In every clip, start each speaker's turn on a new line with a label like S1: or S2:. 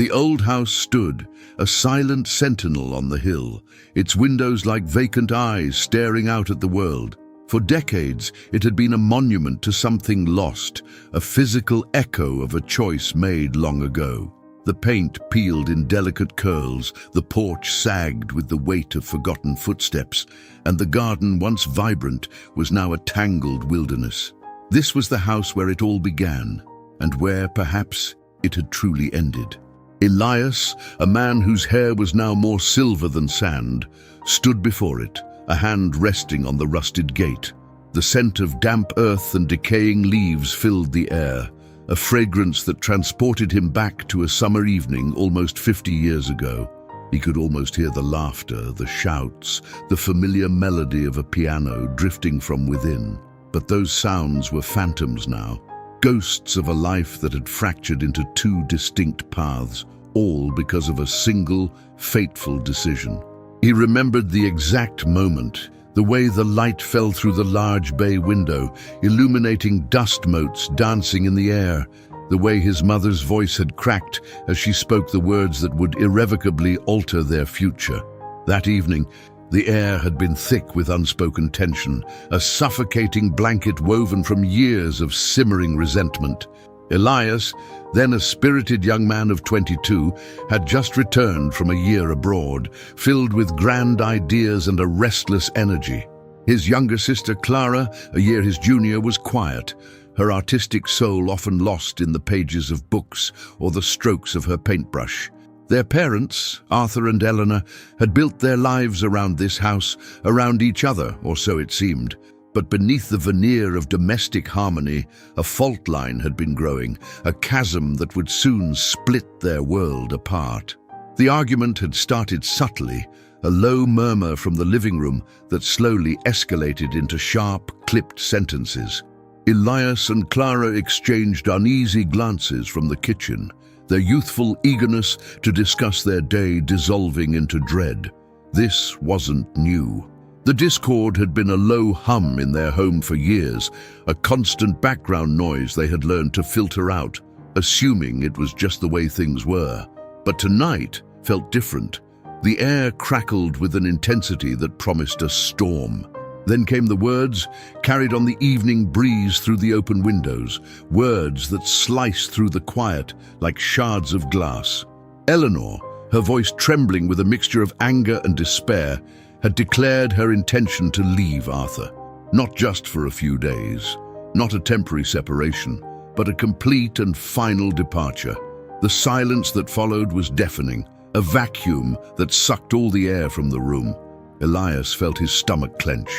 S1: The old house stood, a silent sentinel on the hill, its windows like vacant eyes staring out at the world. For decades, it had been a monument to something lost, a physical echo of a choice made long ago. The paint peeled in delicate curls, the porch sagged with the weight of forgotten footsteps, and the garden, once vibrant, was now a tangled wilderness. This was the house where it all began, and where, perhaps, it had truly ended. Elias, a man whose hair was now more silver than sand, stood before it, a hand resting on the rusted gate. The scent of damp earth and decaying leaves filled the air, a fragrance that transported him back to a summer evening almost 50 years ago. He could almost hear the laughter, the shouts, the familiar melody of a piano drifting from within. But those sounds were phantoms now, ghosts of a life that had fractured into two distinct paths, all because of a single, fateful decision. He remembered the exact moment, the way the light fell through the large bay window, illuminating dust motes dancing in the air, the way his mother's voice had cracked as she spoke the words that would irrevocably alter their future. That evening, the air had been thick with unspoken tension, a suffocating blanket woven from years of simmering resentment. Elias, then a spirited young man of 22, had just returned from a year abroad, filled with grand ideas and a restless energy. His younger sister Clara, a year his junior, was quiet, her artistic soul often lost in the pages of books or the strokes of her paintbrush. Their parents, Arthur and Eleanor, had built their lives around this house, around each other, or so it seemed. But beneath the veneer of domestic harmony, a fault line had been growing, a chasm that would soon split their world apart. The argument had started subtly, a low murmur from the living room that slowly escalated into sharp, clipped sentences. Elias and Clara exchanged uneasy glances from the kitchen, their youthful eagerness to discuss their day dissolving into dread. This wasn't new. The discord had been a low hum in their home for years, a constant background noise they had learned to filter out, assuming it was just the way things were. But tonight felt different. The air crackled with an intensity that promised a storm. Then came the words, carried on the evening breeze through the open windows, words that sliced through the quiet like shards of glass. Eleanor, her voice trembling with a mixture of anger and despair, had declared her intention to leave Arthur, not just for a few days, not a temporary separation, but a complete and final departure. The silence that followed was deafening, a vacuum that sucked all the air from the room. Elias felt his stomach clench.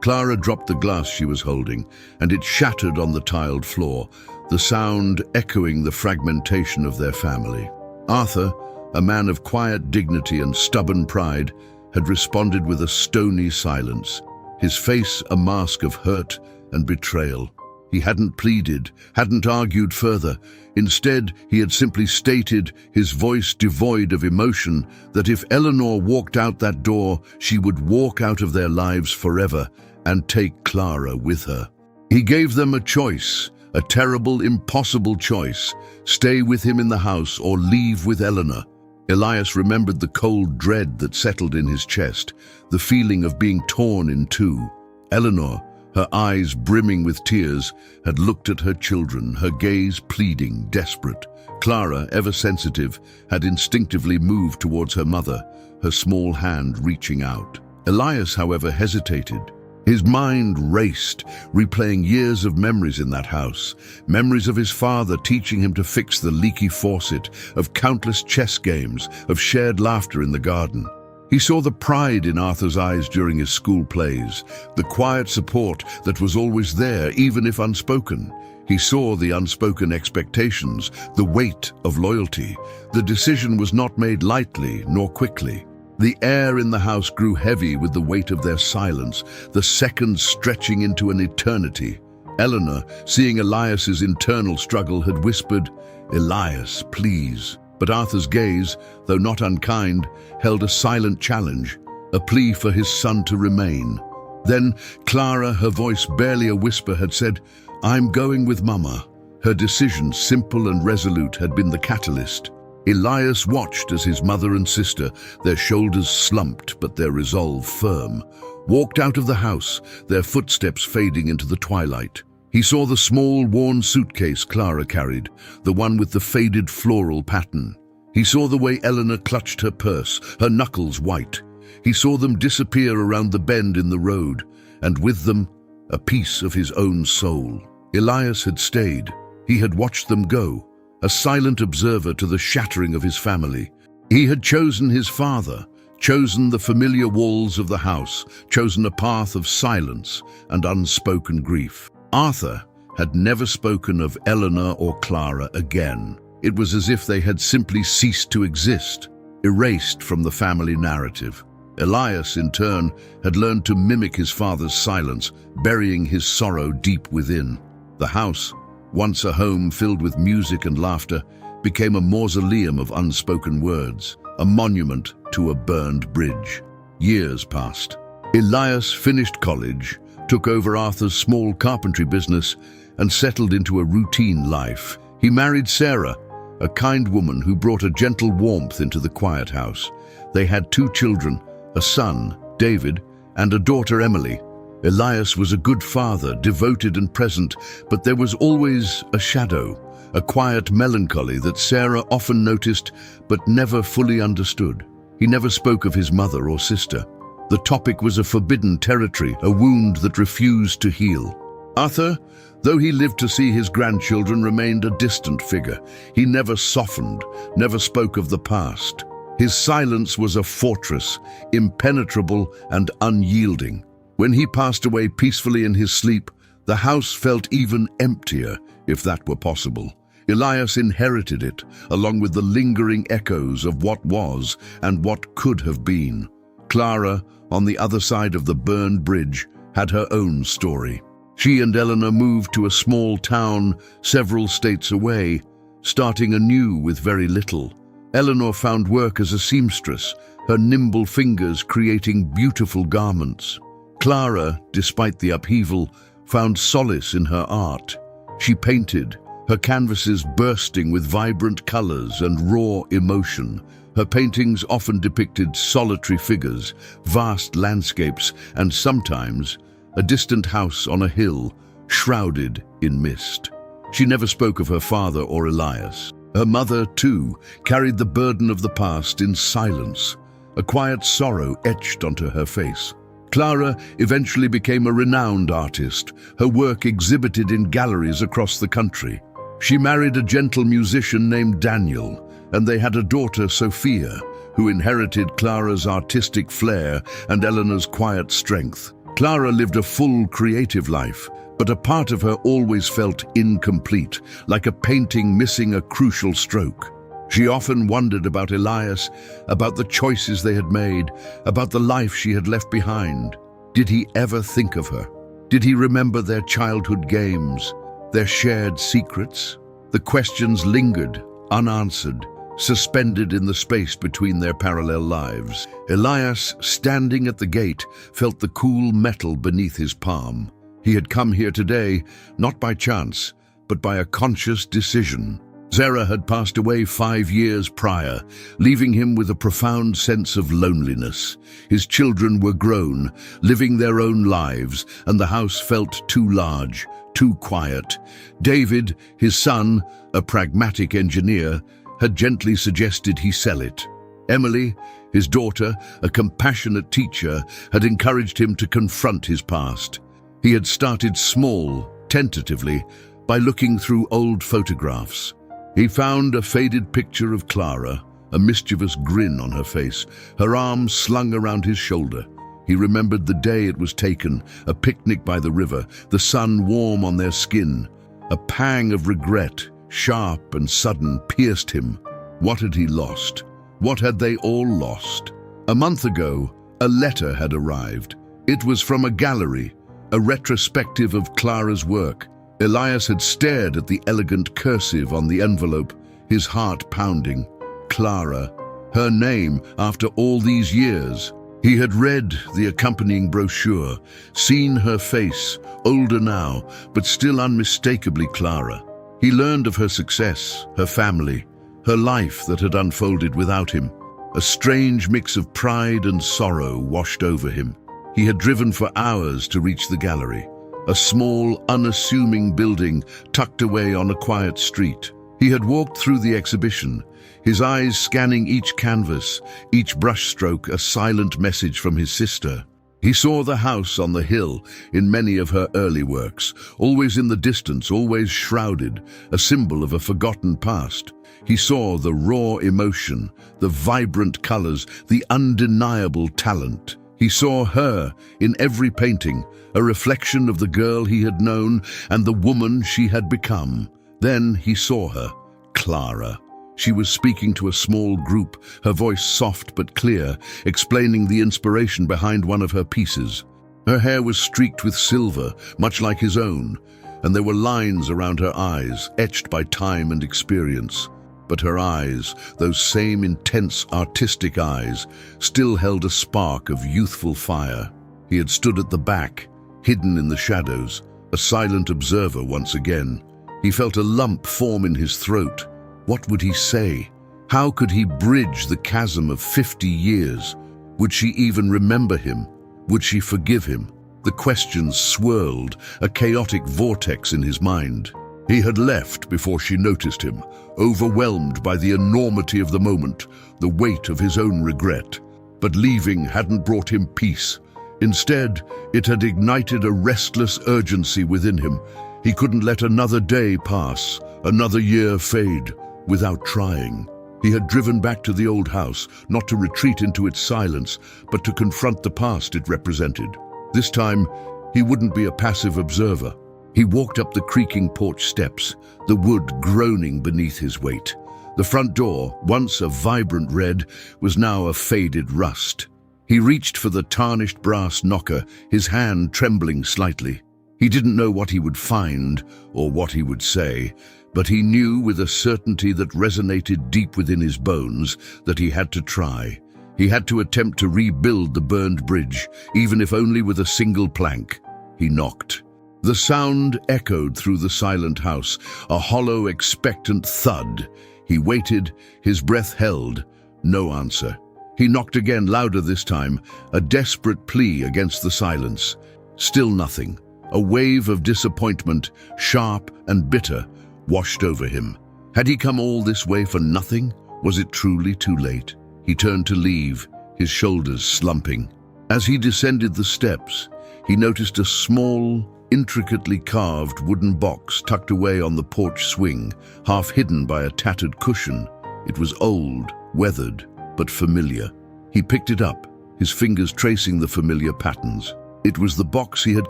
S1: Clara dropped the glass she was holding, and it shattered on the tiled floor, the sound echoing the fragmentation of their family. Arthur, a man of quiet dignity and stubborn pride, had responded with a stony silence, his face a mask of hurt and betrayal. He hadn't pleaded, hadn't argued further. Instead, he had simply stated, his voice devoid of emotion, that if Eleanor walked out that door, she would walk out of their lives forever and take Clara with her. He gave them a choice, a terrible, impossible choice: stay with him in the house or leave with Eleanor. Elias remembered the cold dread that settled in his chest, the feeling of being torn in two. Eleanor, her eyes brimming with tears, had looked at her children, her gaze pleading, desperate. Clara, ever sensitive, had instinctively moved towards her mother, her small hand reaching out. Elias, however, hesitated. His mind raced, replaying years of memories in that house, memories of his father teaching him to fix the leaky faucet, of countless chess games, of shared laughter in the garden. He saw the pride in Arthur's eyes during his school plays, the quiet support that was always there, even if unspoken. He saw the unspoken expectations, the weight of loyalty. The decision was not made lightly nor quickly. The air in the house grew heavy with the weight of their silence, the seconds stretching into an eternity. Eleanor, seeing Elias's internal struggle, had whispered, "Elias, please." But Arthur's gaze, though not unkind, held a silent challenge, a plea for his son to remain. Then Clara, her voice barely a whisper, had said, "I'm going with Mama." Her decision, simple and resolute, had been the catalyst. Elias watched as his mother and sister, their shoulders slumped but their resolve firm, walked out of the house, their footsteps fading into the twilight. He saw the small, worn suitcase Clara carried, the one with the faded floral pattern. He saw the way Eleanor clutched her purse, her knuckles white. He saw them disappear around the bend in the road, and with them, a piece of his own soul. Elias had stayed. He had watched them go, a silent observer to the shattering of his family. He had chosen his father, chosen the familiar walls of the house, chosen a path of silence and unspoken grief. Arthur had never spoken of Eleanor or Clara again. It was as if they had simply ceased to exist, erased from the family narrative. Elias, in turn, had learned to mimic his father's silence, burying his sorrow deep within. The house, once a home filled with music and laughter, became a mausoleum of unspoken words, a monument to a burned bridge. Years passed. Elias finished college, took over Arthur's small carpentry business, and settled into a routine life. He married Sarah, a kind woman who brought a gentle warmth into the quiet house. They had 2 children, a son, David, and a daughter, Emily. Elias was a good father, devoted and present, but there was always a shadow, a quiet melancholy that Sarah often noticed but never fully understood. He never spoke of his mother or sister. The topic was a forbidden territory, a wound that refused to heal. Arthur, though he lived to see his grandchildren, remained a distant figure. He never softened, never spoke of the past. His silence was a fortress, impenetrable and unyielding. When he passed away peacefully in his sleep, the house felt even emptier, if that were possible. Elias inherited it, along with the lingering echoes of what was and what could have been. Clara, on the other side of the burned bridge, had her own story. She and Eleanor moved to a small town several states away, starting anew with very little. Eleanor found work as a seamstress, her nimble fingers creating beautiful garments. Clara, despite the upheaval, found solace in her art. She painted, her canvases bursting with vibrant colors and raw emotion. Her paintings often depicted solitary figures, vast landscapes, and sometimes a distant house on a hill, shrouded in mist. She never spoke of her father or Elias. Her mother, too, carried the burden of the past in silence, a quiet sorrow etched onto her face. Clara eventually became a renowned artist, her work exhibited in galleries across the country. She married a gentle musician named Daniel, and they had a daughter, Sophia, who inherited Clara's artistic flair and Eleanor's quiet strength. Clara lived a full, creative life, but a part of her always felt incomplete, like a painting missing a crucial stroke. She often wondered about Elias, about the choices they had made, about the life she had left behind. Did he ever think of her? Did he remember their childhood games, their shared secrets? The questions lingered, unanswered, suspended in the space between their parallel lives. Elias, standing at the gate, felt the cool metal beneath his palm. He had come here today, not by chance, but by a conscious decision. Sarah had passed away 5 years prior, leaving him with a profound sense of loneliness. His children were grown, living their own lives, and the house felt too large, too quiet. David, his son, a pragmatic engineer, had gently suggested he sell it. Emily, his daughter, a compassionate teacher, had encouraged him to confront his past. He had started small, tentatively, by looking through old photographs. He found a faded picture of Clara, a mischievous grin on her face, her arm slung around his shoulder. He remembered the day it was taken, a picnic by the river, the sun warm on their skin. A pang of regret, sharp and sudden, pierced him. What had he lost? What had they all lost? A month ago, a letter had arrived. It was from a gallery, a retrospective of Clara's work. Elias had stared at the elegant cursive on the envelope, his heart pounding. Clara, her name after all these years. He had read the accompanying brochure, seen her face, older now, but still unmistakably Clara. He learned of her success, her family, her life that had unfolded without him. A strange mix of pride and sorrow washed over him. He had driven for hours to reach the gallery, a small, unassuming building tucked away on a quiet street. He had walked through the exhibition, his eyes scanning each canvas, each brushstroke a silent message from his sister. He saw the house on the hill in many of her early works, always in the distance, always shrouded, a symbol of a forgotten past. He saw the raw emotion, the vibrant colors, the undeniable talent. He saw her in every painting, a reflection of the girl he had known and the woman she had become. Then he saw her, Clara. She was speaking to a small group, her voice soft but clear, explaining the inspiration behind one of her pieces. Her hair was streaked with silver, much like his own, and there were lines around her eyes, etched by time and experience. But her eyes, those same intense artistic eyes, still held a spark of youthful fire. He had stood at the back, hidden in the shadows, a silent observer once again. He felt a lump form in his throat. What would he say? How could he bridge the chasm of 50 years? Would she even remember him? Would she forgive him? The questions swirled, a chaotic vortex in his mind. He had left before she noticed him, overwhelmed by the enormity of the moment, the weight of his own regret. But leaving hadn't brought him peace. Instead, it had ignited a restless urgency within him. He couldn't let another day pass, another year fade, without trying. He had driven back to the old house, not to retreat into its silence, but to confront the past it represented. This time, he wouldn't be a passive observer. He walked up the creaking porch steps, the wood groaning beneath his weight. The front door, once a vibrant red, was now a faded rust. He reached for the tarnished brass knocker, his hand trembling slightly. He didn't know what he would find or what he would say, but he knew with a certainty that resonated deep within his bones that he had to try. He had to attempt to rebuild the burned bridge, even if only with a single plank. He knocked. The sound echoed through the silent house, a hollow, expectant thud. He waited, his breath held. No answer. He knocked again, louder this time, a desperate plea against the silence. Still nothing. A wave of disappointment, sharp and bitter, washed over him. Had he come all this way for nothing? Was it truly too late? He turned to leave, his shoulders slumping. As he descended the steps, he noticed a small, intricately carved wooden box tucked away on the porch swing, half hidden by a tattered cushion. It was old, weathered, but familiar. He picked it up, his fingers tracing the familiar patterns. It was the box he had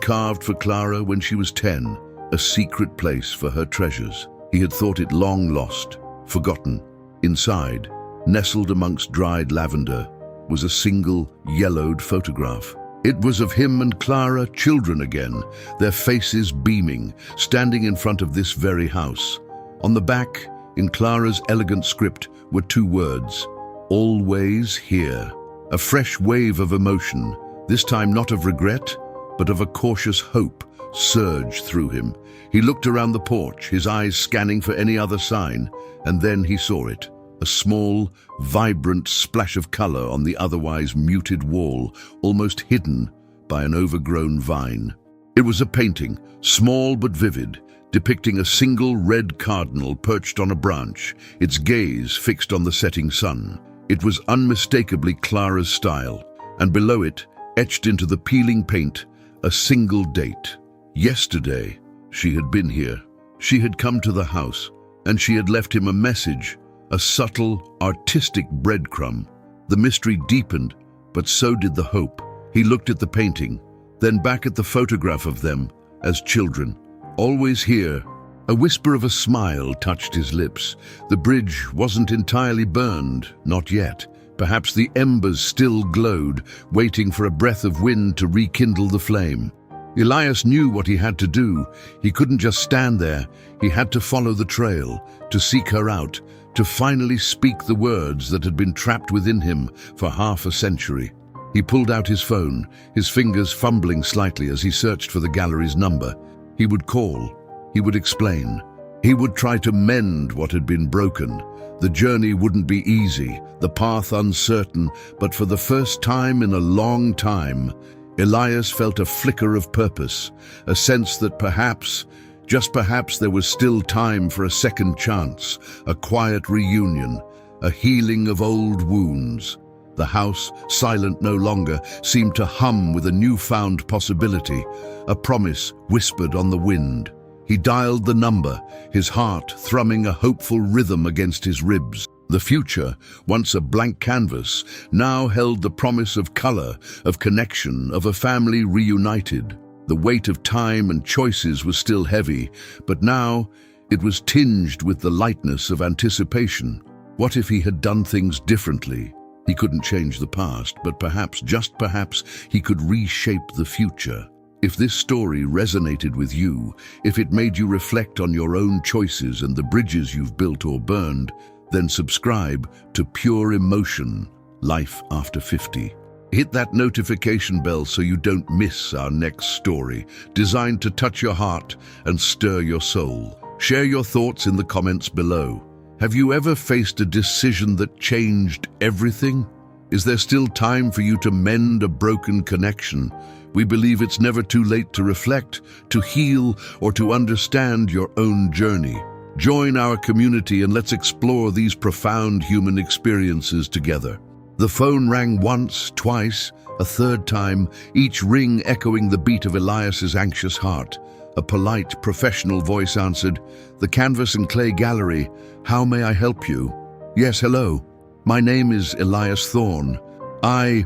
S1: carved for Clara when she was 10, a secret place for her treasures. He had thought it long lost, forgotten. Inside, nestled amongst dried lavender, was a single, yellowed photograph. It was of him and Clara, children again, their faces beaming, standing in front of this very house. On the back, in Clara's elegant script, were 2 words, "Always here." A fresh wave of emotion, this time not of regret, but of a cautious hope, surged through him. He looked around the porch, his eyes scanning for any other sign, and then he saw it. A small, vibrant splash of color on the otherwise muted wall, almost hidden by an overgrown vine. It was a painting, small but vivid, depicting a single red cardinal perched on a branch, its gaze fixed on the setting sun. It was unmistakably Clara's style, and below it, etched into the peeling paint, a single date. Yesterday, she had been here. She had come to the house, and she had left him a message, a subtle, artistic breadcrumb. The mystery deepened, but so did the hope. He looked at the painting, then back at the photograph of them as children. Always here. A whisper of a smile touched his lips. The bridge wasn't entirely burned, not yet. Perhaps the embers still glowed, waiting for a breath of wind to rekindle the flame. Elias knew what he had to do. He couldn't just stand there. He had to follow the trail, to seek her out, to finally speak the words that had been trapped within him for half a century. He pulled out his phone, his fingers fumbling slightly as he searched for the gallery's number. He would call. He would explain. He would try to mend what had been broken. The journey wouldn't be easy, the path uncertain, but for the first time in a long time, Elias felt a flicker of purpose, a sense that perhaps, just perhaps, there was still time for a second chance, a quiet reunion, a healing of old wounds. The house, silent no longer, seemed to hum with a newfound possibility, a promise whispered on the wind. He dialed the number, his heart thrumming a hopeful rhythm against his ribs. The future, once a blank canvas, now held the promise of color, of connection, of a family reunited. The weight of time and choices was still heavy, but now it was tinged with the lightness of anticipation. What if he had done things differently? He couldn't change the past, but perhaps, just perhaps, he could reshape the future. If this story resonated with you, if it made you reflect on your own choices and the bridges you've built or burned, then subscribe to Pure Emotion, Life After 50. Hit that notification bell so you don't miss our next story, designed to touch your heart and stir your soul. Share your thoughts in the comments below. Have you ever faced a decision that changed everything? Is there still time for you to mend a broken connection? We believe it's never too late to reflect, to heal, or to understand your own journey. Join our community and let's explore these profound human experiences together. The phone rang once, twice, a third time, each ring echoing the beat of Elias's anxious heart. A polite, professional voice answered, "The Canvas and Clay Gallery. How may I help you?" "Yes, hello. My name is Elias Thorne. I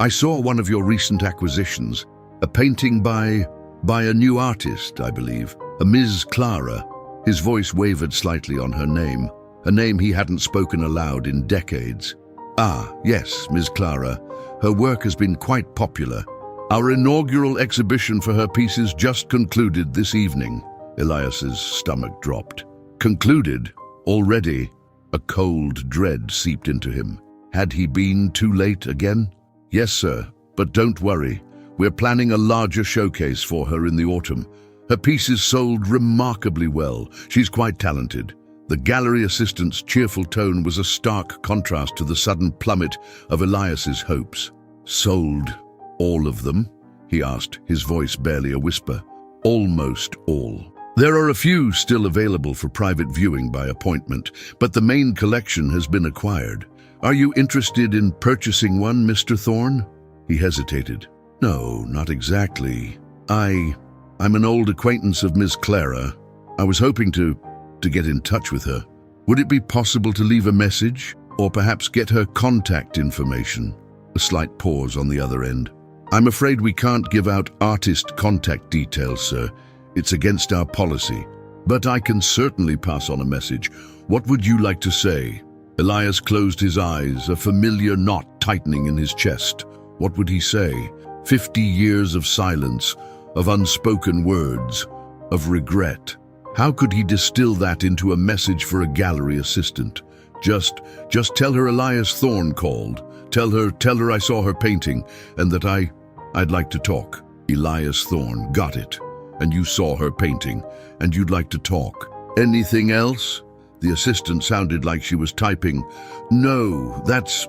S1: saw one of your recent acquisitions, a painting by a new artist, I believe, a Ms. Clara." His voice wavered slightly on her name, a name he hadn't spoken aloud in decades. "Ah, yes, Ms. Clara. Her work has been quite popular. Our inaugural exhibition for her pieces just concluded this evening." Elias's stomach dropped. Concluded? Already? A cold dread seeped into him. Had he been too late again? "Yes, sir, but don't worry. We're planning a larger showcase for her in the autumn. Her pieces sold remarkably well. She's quite talented." The gallery assistant's cheerful tone was a stark contrast to the sudden plummet of Elias's hopes. "Sold all of them?" he asked, his voice barely a whisper. "Almost all. There are a few still available for private viewing by appointment, but the main collection has been acquired. Are you interested in purchasing one, Mr. Thorne?" He hesitated. "No, not exactly. I'm an old acquaintance of Miss Clara. I was hoping to get in touch with her. Would it be possible to leave a message, or perhaps get her contact information?" A slight pause on the other end. "I'm afraid we can't give out artist contact details, sir. It's against our policy. But I can certainly pass on a message. What would you like to say?" Elias closed his eyes, a familiar knot tightening in his chest. What would he say? 50 years of silence, of unspoken words, of regret. How could he distill that into a message for a gallery assistant? Just tell her Elias Thorne called. Tell her I saw her painting, and that I'd like to talk. Elias Thorne, got it. And you saw her painting, and you'd like to talk. Anything else? The assistant sounded like she was typing. "No, that's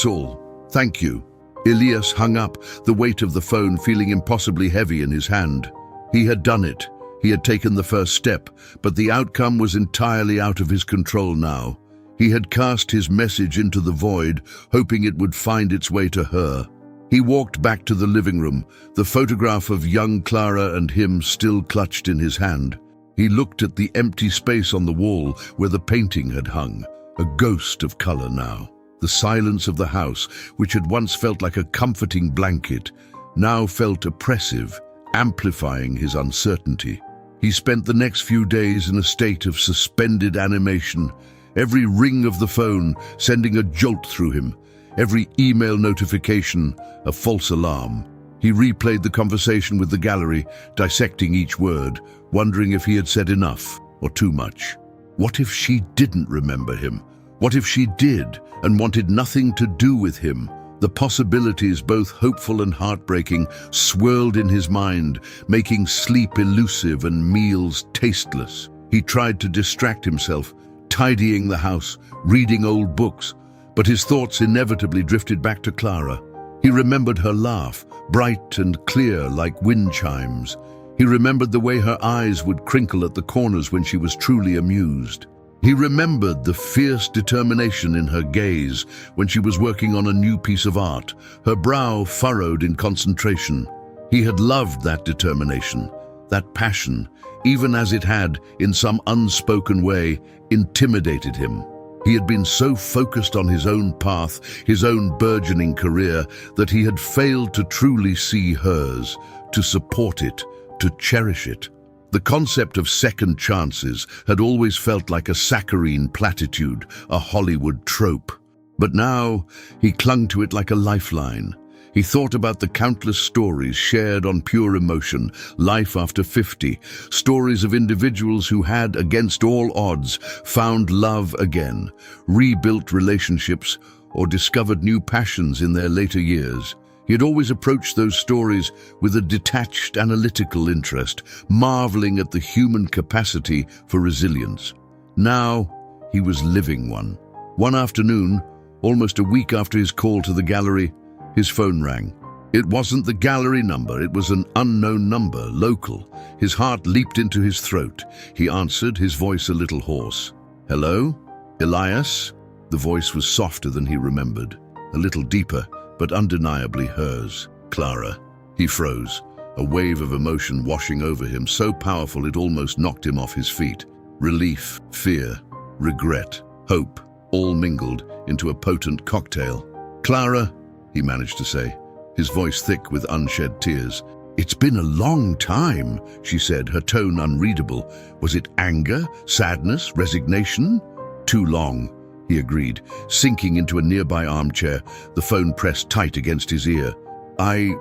S1: all. Thank you." Elias hung up, the weight of the phone feeling impossibly heavy in his hand. He had done it. He had taken the first step, but the outcome was entirely out of his control now. He had cast his message into the void, hoping it would find its way to her. He walked back to the living room, the photograph of young Clara and him still clutched in his hand. He looked at the empty space on the wall where the painting had hung, a ghost of color now. The silence of the house, which had once felt like a comforting blanket, now felt oppressive, amplifying his uncertainty. He spent the next few days in a state of suspended animation, every ring of the phone sending a jolt through him, every email notification a false alarm. He replayed the conversation with the gallery, dissecting each word, wondering if he had said enough or too much. What if she didn't remember him? What if she did and wanted nothing to do with him? The possibilities, both hopeful and heartbreaking, swirled in his mind, making sleep elusive and meals tasteless. He tried to distract himself, tidying the house, reading old books, but his thoughts inevitably drifted back to Clara. He remembered her laugh, bright and clear like wind chimes. He remembered the way her eyes would crinkle at the corners when she was truly amused. He remembered the fierce determination in her gaze when she was working on a new piece of art, her brow furrowed in concentration. He had loved that determination, that passion, even as it had, in some unspoken way, intimidated him. He had been so focused on his own path, his own burgeoning career, that he had failed to truly see hers, to support it, to cherish it. The concept of second chances had always felt like a saccharine platitude, a Hollywood trope. But now he clung to it like a lifeline. He thought about the countless stories shared on pure emotion, life after 50, stories of individuals who had, against all odds, found love again, rebuilt relationships, or discovered new passions in their later years. He had always approached those stories with a detached, analytical interest, marveling at the human capacity for resilience. Now, he was living one. One afternoon, almost a week after his call to the gallery, his phone rang. It wasn't the gallery number, it was an unknown number, local. His heart leaped into his throat. He answered, his voice a little hoarse. "Hello? Elias?" The voice was softer than he remembered, a little deeper, but undeniably hers. "Clara." He froze, a wave of emotion washing over him, so powerful it almost knocked him off his feet. Relief, fear, regret, hope, all mingled into a potent cocktail. "Clara," he managed to say, his voice thick with unshed tears. "It's been a long time," she said, her tone unreadable. Was it anger, sadness, resignation? "Too long," he agreed, sinking into a nearby armchair, the phone pressed tight against his ear. I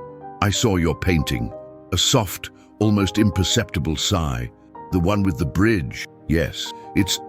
S1: saw your painting." A soft, almost imperceptible sigh. "The one with the bridge." "Yes, it's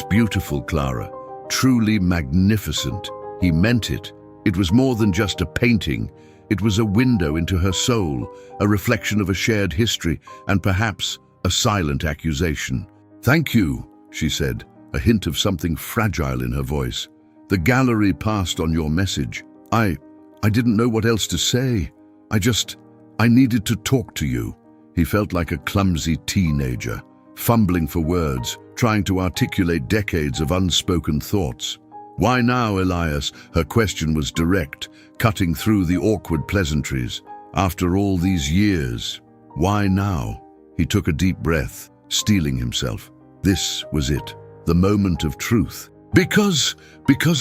S1: beautiful, Clara. Truly magnificent." He meant it. It was more than just a painting. It was a window into her soul, a reflection of a shared history, and perhaps a silent accusation. "Thank you," she said, a hint of something fragile in her voice. "The gallery passed on your message. I didn't know what else to say. I needed to talk to you." He felt like a clumsy teenager, fumbling for words, trying to articulate decades of unspoken thoughts. "Why now, Elias?" Her question was direct, cutting through the awkward pleasantries. "After all these years, why now?" He took a deep breath, steeling himself. This was it, the moment of truth. Because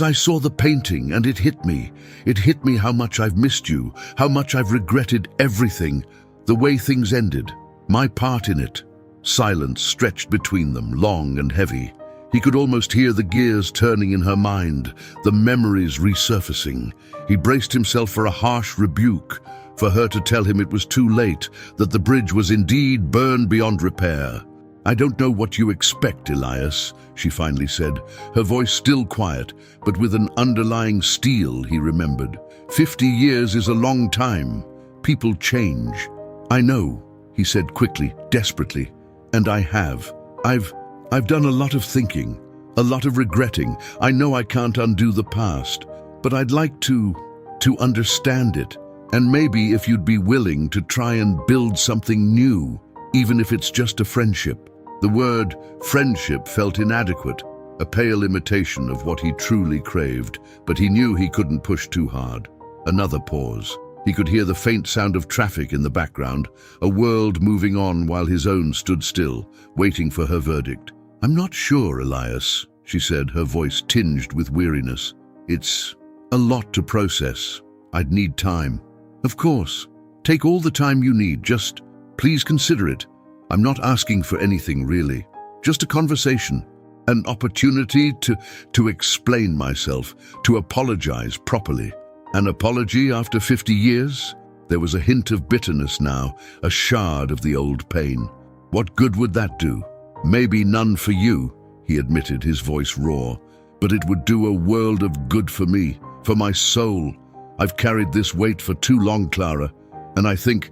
S1: I saw the painting and it hit me. It hit me how much I've missed you, how much I've regretted everything, the way things ended, my part in it." Silence stretched between them, long and heavy. He could almost hear the gears turning in her mind, the memories resurfacing. He braced himself for a harsh rebuke, for her to tell him it was too late, that the bridge was indeed burned beyond repair. "I don't know what you expect, Elias," she finally said, her voice still quiet, but with an underlying steel, he remembered. 50 years is a long time. People change." "I know," he said quickly, desperately, "and I have. I've done a lot of thinking, a lot of regretting. I know I can't undo the past, but I'd like to understand it. And maybe if you'd be willing to try and build something new, even if it's just a friendship." The word friendship felt inadequate, a pale imitation of what he truly craved, but he knew he couldn't push too hard. Another pause. He could hear the faint sound of traffic in the background, a world moving on while his own stood still, waiting for her verdict. "I'm not sure, Elias," she said, her voice tinged with weariness. "It's a lot to process. I'd need time." "Of course. Take all the time you need. Just please consider it. I'm not asking for anything, really. Just a conversation. An opportunity to explain myself, to apologize properly." An apology after 50 years? There was a hint of bitterness now, a shard of the old pain. "What good would that do?" "Maybe none for you," he admitted, his voice raw. "But it would do a world of good for me, for my soul. I've carried this weight for too long, Clara, and I think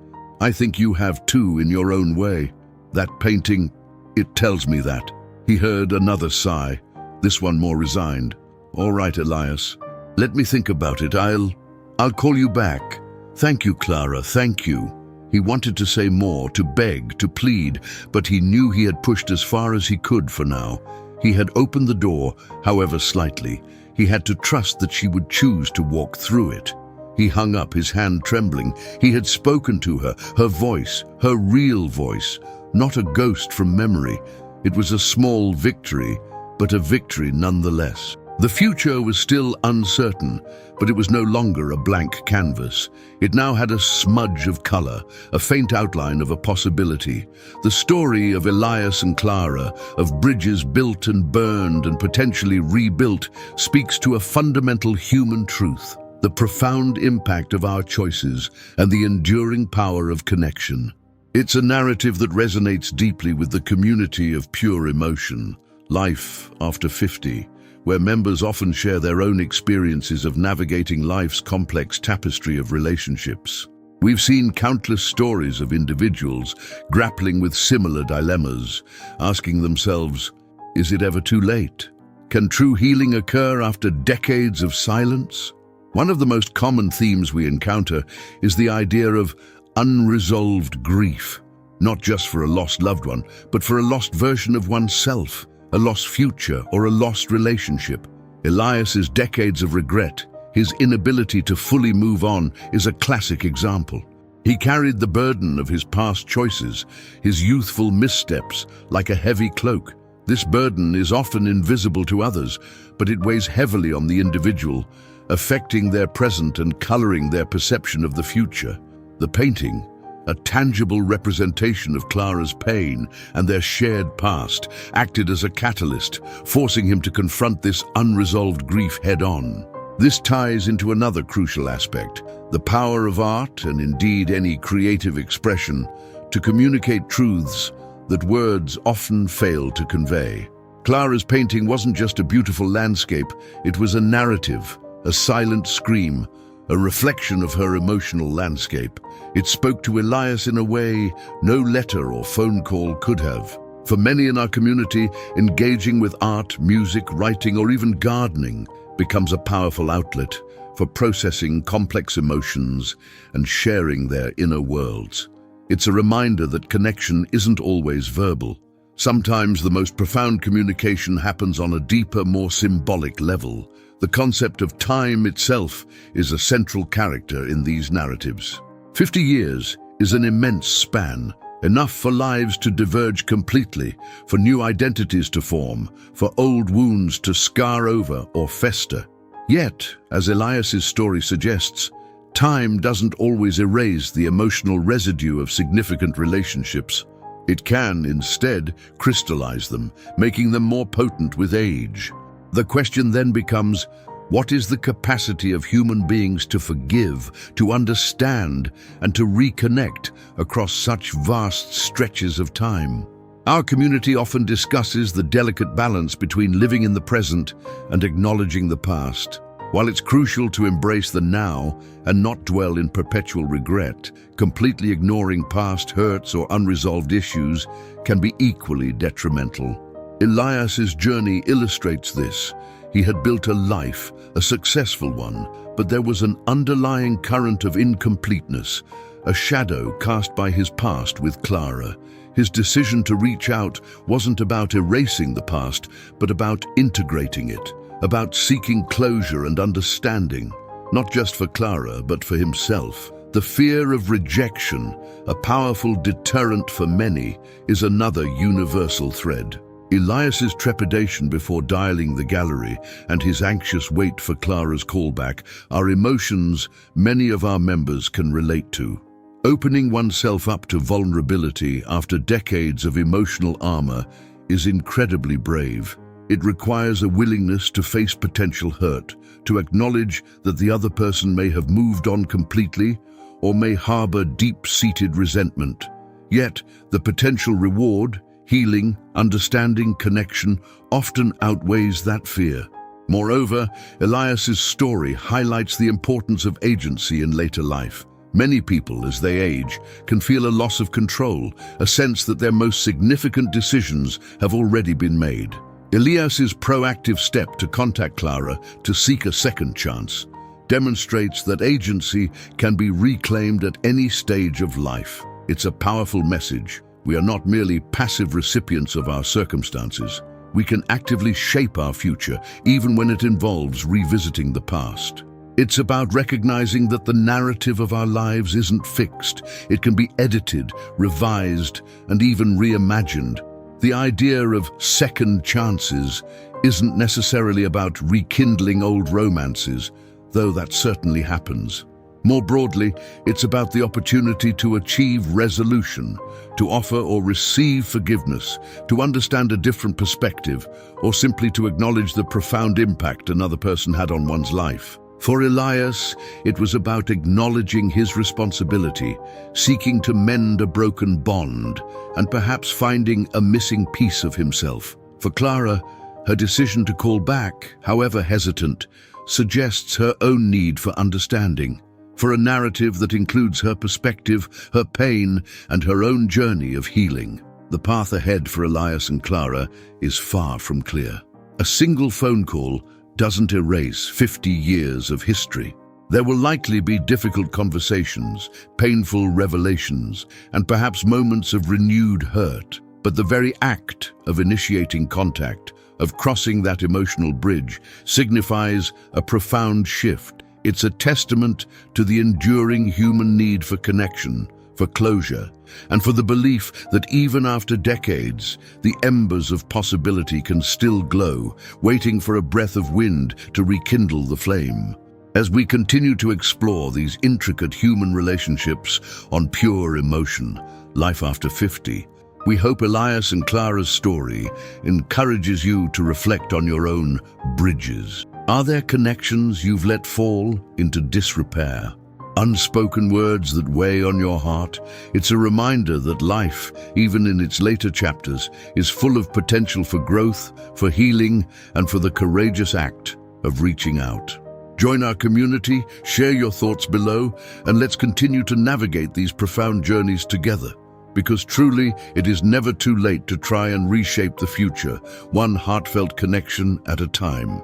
S1: you have too in your own way. That painting, It tells me that. He heard another sigh, this one more resigned. All right, Elias. Let me think about it. I'll call you back. Thank you, Clara, thank you. He wanted to say more, to beg, to plead, but he knew he had pushed as far as he could for now. He had opened the door, however slightly. He had to trust that she would choose to walk through it. He hung up, his hand trembling. He had spoken to her, her voice, her real voice, not a ghost from memory. It was a small victory, but a victory nonetheless. The future was still uncertain, but it was no longer a blank canvas. It now had a smudge of color, a faint outline of a possibility. The story of Elias and Clara, of bridges built and burned and potentially rebuilt, speaks to a fundamental human truth: the profound impact of our choices and the enduring power of connection. It's a narrative that resonates deeply with the community of pure emotion, Life After 50, where members often share their own experiences of navigating life's complex tapestry of relationships. We've seen countless stories of individuals grappling with similar dilemmas, asking themselves, is it ever too late? Can true healing occur after decades of silence? One of the most common themes we encounter is the idea of unresolved grief, not just for a lost loved one, but for a lost version of oneself, a lost future, or a lost relationship. Elias's decades of regret, his inability to fully move on, is a classic example. He carried the burden of his past choices, his youthful missteps, like a heavy cloak. This burden is often invisible to others, but it weighs heavily on the individual, affecting their present and coloring their perception of the future. The painting, a tangible representation of Clara's pain and their shared past, acted as a catalyst, forcing him to confront this unresolved grief head-on. This ties into another crucial aspect: the power of art, and indeed any creative expression, to communicate truths that words often fail to convey. Clara's painting wasn't just a beautiful landscape, it was a narrative, a silent scream, a reflection of her emotional landscape. It spoke to Elias in a way no letter or phone call could have. For many in our community, engaging with art, music, writing, or even gardening becomes a powerful outlet for processing complex emotions and sharing their inner worlds. It's a reminder that connection isn't always verbal. Sometimes the most profound communication happens on a deeper, more symbolic level. The concept of time itself is a central character in these narratives. 50 years is an immense span, enough for lives to diverge completely, for new identities to form, for old wounds to scar over or fester. Yet, as Elias's story suggests, time doesn't always erase the emotional residue of significant relationships. It can, instead, crystallize them, making them more potent with age. The question then becomes, what is the capacity of human beings to forgive, to understand, and to reconnect across such vast stretches of time? Our community often discusses the delicate balance between living in the present and acknowledging the past. While it's crucial to embrace the now and not dwell in perpetual regret, completely ignoring past hurts or unresolved issues can be equally detrimental. Elias's journey illustrates this. He had built a life, a successful one, but there was an underlying current of incompleteness, a shadow cast by his past with Clara. His decision to reach out wasn't about erasing the past, but about integrating it, about seeking closure and understanding, not just for Clara, but for himself. The fear of rejection, a powerful deterrent for many, is another universal thread. Elias's trepidation before dialing the gallery and his anxious wait for Clara's callback are emotions many of our members can relate to. Opening oneself up to vulnerability after decades of emotional armor is incredibly brave. It requires a willingness to face potential hurt, to acknowledge that the other person may have moved on completely or may harbor deep-seated resentment. Yet, the potential reward, healing, understanding, connection, often outweighs that fear. Moreover, Elias's story highlights the importance of agency in later life. Many people, as they age, can feel a loss of control, a sense that their most significant decisions have already been made. Elias's proactive step to contact Clara to seek a second chance demonstrates that agency can be reclaimed at any stage of life. It's a powerful message. We are not merely passive recipients of our circumstances. We can actively shape our future, even when it involves revisiting the past. It's about recognizing that the narrative of our lives isn't fixed. It can be edited, revised, and even reimagined. The idea of second chances isn't necessarily about rekindling old romances, though that certainly happens. More broadly, it's about the opportunity to achieve resolution, to offer or receive forgiveness, to understand a different perspective, or simply to acknowledge the profound impact another person had on one's life. For Elias, it was about acknowledging his responsibility, seeking to mend a broken bond, and perhaps finding a missing piece of himself. For Clara, her decision to call back, however hesitant, suggests her own need for understanding, for a narrative that includes her perspective, her pain, and her own journey of healing. The path ahead for Elias and Clara is far from clear. A single phone call doesn't erase 50 years of history. There will likely be difficult conversations, painful revelations, and perhaps moments of renewed hurt. But the very act of initiating contact, of crossing that emotional bridge, signifies a profound shift. It's a testament to the enduring human need for connection, for closure, and for the belief that even after decades, the embers of possibility can still glow, waiting for a breath of wind to rekindle the flame. As we continue to explore these intricate human relationships on Pure Emotion, Life After 50, we hope Elias and Clara's story encourages you to reflect on your own bridges. Are there connections you've let fall into disrepair? Unspoken words that weigh on your heart? It's a reminder that life, even in its later chapters, is full of potential for growth, for healing, and for the courageous act of reaching out. Join our community, share your thoughts below, and let's continue to navigate these profound journeys together. Because truly, it is never too late to try and reshape the future, one heartfelt connection at a time.